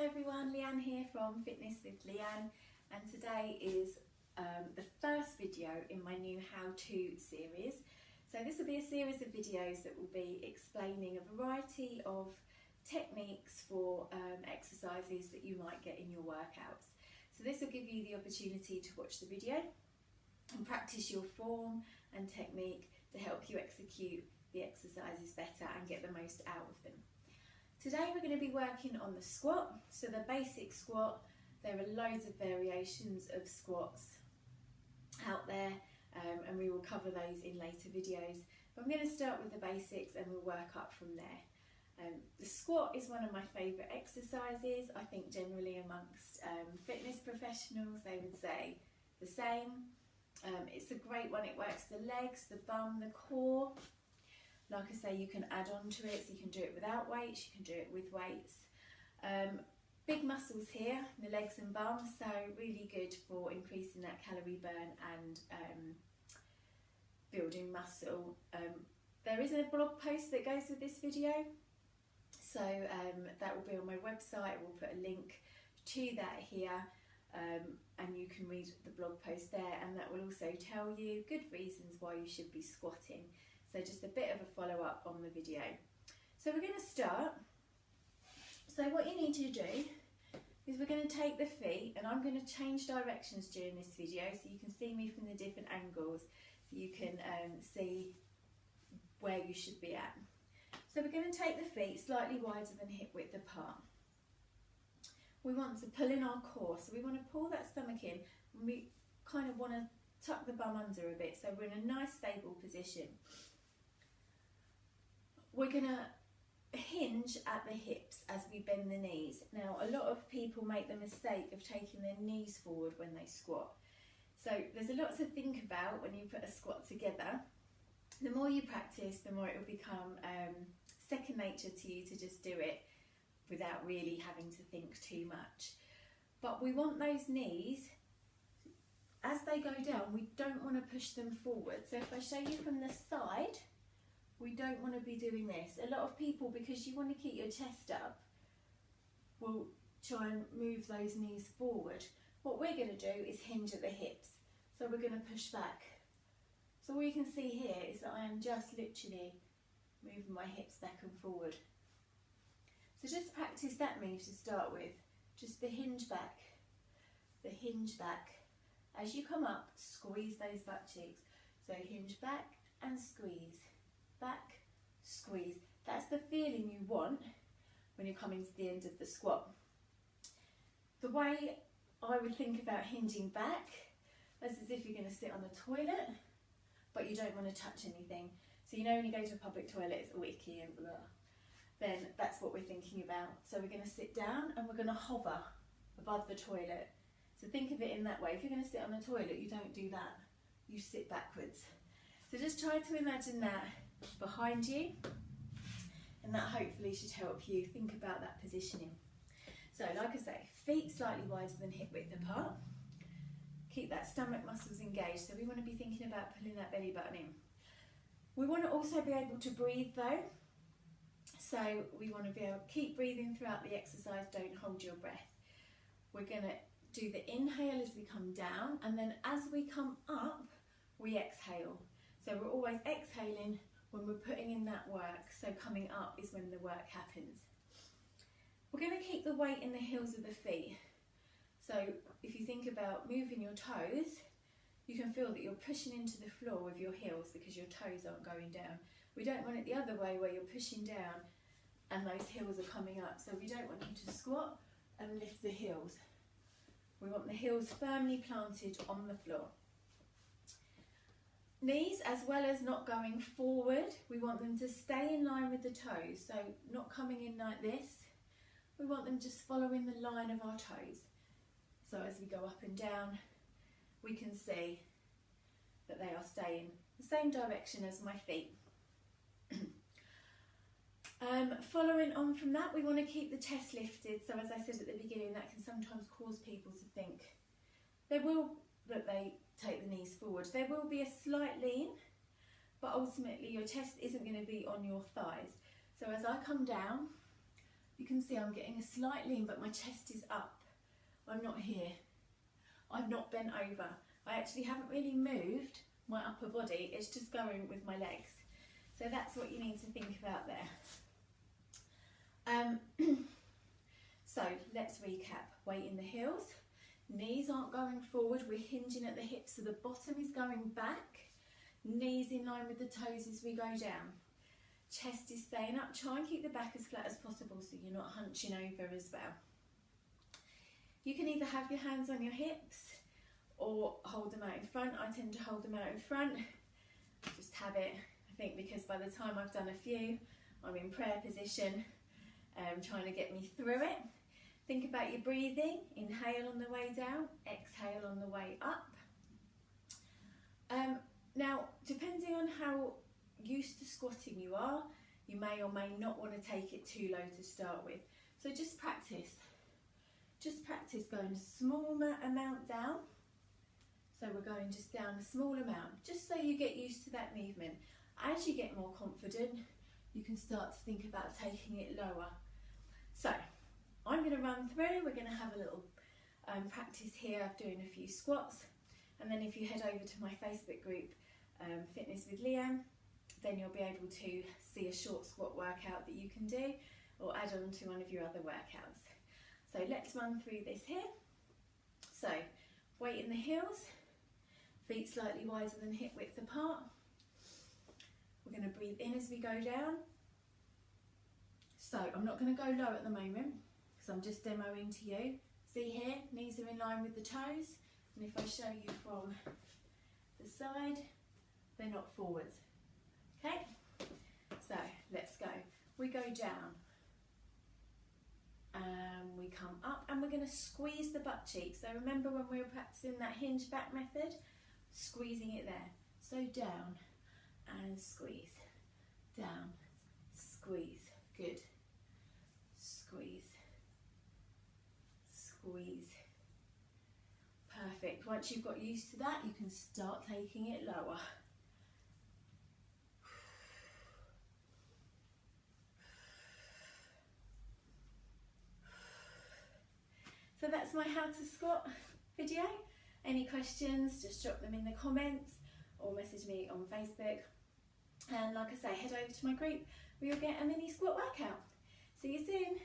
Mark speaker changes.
Speaker 1: Hi everyone, Leanne here from Fitness with Leanne, and today is the first video in my new how-to series. So this will be a series of videos that will be explaining a variety of techniques for exercises that you might get in your workouts. So this will give you the opportunity to watch the video and practice your form and technique to help you execute the exercises better and get the most out of them. Today we're going to be working on the squat, so the basic squat. There are loads of variations of squats out there and we will cover those in later videos. But I'm going to start with the basics and we'll work up from there. The squat is one of my favourite exercises. I think generally amongst fitness professionals they would say the same. It's a great one. It works the legs, the bum, the core. Like I say, you can add on to it, so you can do it without weights, you can do it with weights. Big muscles here, the legs and bum, so really good for increasing that calorie burn and building muscle. There is a blog post that goes with this video, so that will be on my website. We'll put a link to that here, and you can read the blog post there, and that will also tell you good reasons why you should be squatting. So just a bit of a follow-up on the video. So we're going to start. So what you need to do is we're going to take the feet, and I'm going to change directions during this video so you can see me from the different angles, so you can see where you should be at. So we're going to take the feet slightly wider than hip width apart. We want to pull in our core, so we want to pull that stomach in, and we kind of want to tuck the bum under a bit, so we're in a nice stable position. We're going to hinge at the hips as we bend the knees. Now, a lot of people make the mistake of taking their knees forward when they squat. So there's a lot to think about when you put a squat together. The more you practice, the more it will become second nature to you to just do it without really having to think too much. But we want those knees, as they go down, we don't want to push them forward. So if I show you from the side, we don't want to be doing this. A lot of people, because you want to keep your chest up, will try and move those knees forward. What we're going to do is hinge at the hips. So we're going to push back. So all you can see here is that I am just literally moving my hips back and forward. So just practice that move to start with. Just the hinge back, the hinge back. As you come up, squeeze those butt cheeks. So hinge back and squeeze. Back, squeeze. That's the feeling you want when you're coming to the end of the squat. The way I would think about hinging back is as if you're going to sit on the toilet, but you don't want to touch anything. So you know when you go to a public toilet, it's icky and blah. Then that's what we're thinking about. So we're going to sit down and we're going to hover above the toilet. So think of it in that way. If you're going to sit on the toilet, you don't do that. You sit backwards. So just try to imagine that behind you, and that hopefully should help you think about that positioning. So like I say, feet slightly wider than hip width apart. Keep that stomach muscles engaged, so we want to be thinking about pulling that belly button in. We want to also be able to breathe though, so we want to be able to keep breathing throughout the exercise. Don't hold your breath. We're going to do the inhale as we come down, and then as we come up we exhale. So we're always exhaling when we're putting in that work, so coming up is when the work happens. We're going to keep the weight in the heels of the feet. So if you think about moving your toes, you can feel that you're pushing into the floor with your heels because your toes aren't going down. We don't want it the other way where you're pushing down and those heels are coming up. So we don't want you to squat and lift the heels. We want the heels firmly planted on the floor. Knees, as well as not going forward, we want them to stay in line with the toes, so not coming in like this. We want them just following the line of our toes. So as we go up and down, we can see that they are staying the same direction as my feet. Following on from that, we want to keep the chest lifted. So as I said at the beginning, that can sometimes cause people to think that they take the knees forward. There will be a slight lean, but ultimately your chest isn't going to be on your thighs. So as I come down, You can see I'm getting a slight lean, but my chest is up. I'm not here. I've not bent over. I actually haven't really moved my upper body, it's just going with my legs. So that's what you need to think about there. So let's recap. Weight in the heels, knees aren't going forward, we're hinging at the hips, so the bottom is going back, knees in line with the toes as we go down. Chest is staying up, try and keep the back as flat as possible so you're not hunching over as well. You can either have your hands on your hips or hold them out in front. I tend to hold them out in front, just have it, I think because by the time I've done a few, I'm in prayer position, trying to get me through it. Think about your breathing, inhale on the way down, exhale on the way up. Now, depending on how used to squatting you are, you may or may not want to take it too low to start with. So just practice going a small amount down. So we're going just down a small amount, just so you get used to that movement. As you get more confident, you can start to think about taking it lower. So I'm going to run through, we're going to have a little practice here of doing a few squats, and then if you head over to my Facebook group, Fitness with Leanne, then you'll be able to see a short squat workout that you can do or add on to one of your other workouts. So let's run through this here. So weight in the heels, feet slightly wider than hip width apart. We're going to breathe in as we go down. So I'm not going to go low at the moment because I'm just demoing to you. See here, knees are in line with the toes, and if I show you from the side, they're not forwards. Okay, so let's go. We go down and we come up, and we're going to squeeze the butt cheeks. So remember when we were practicing that hinge back method, squeezing it there. So down and squeeze, down, squeeze, good, squeeze, squeeze, perfect. Once you've got used to that, you can start taking it lower. So that's my how to squat video. Any questions, just drop them in the comments or message me on Facebook. And like I say, head over to my group where you'll get a mini squat workout. See you soon.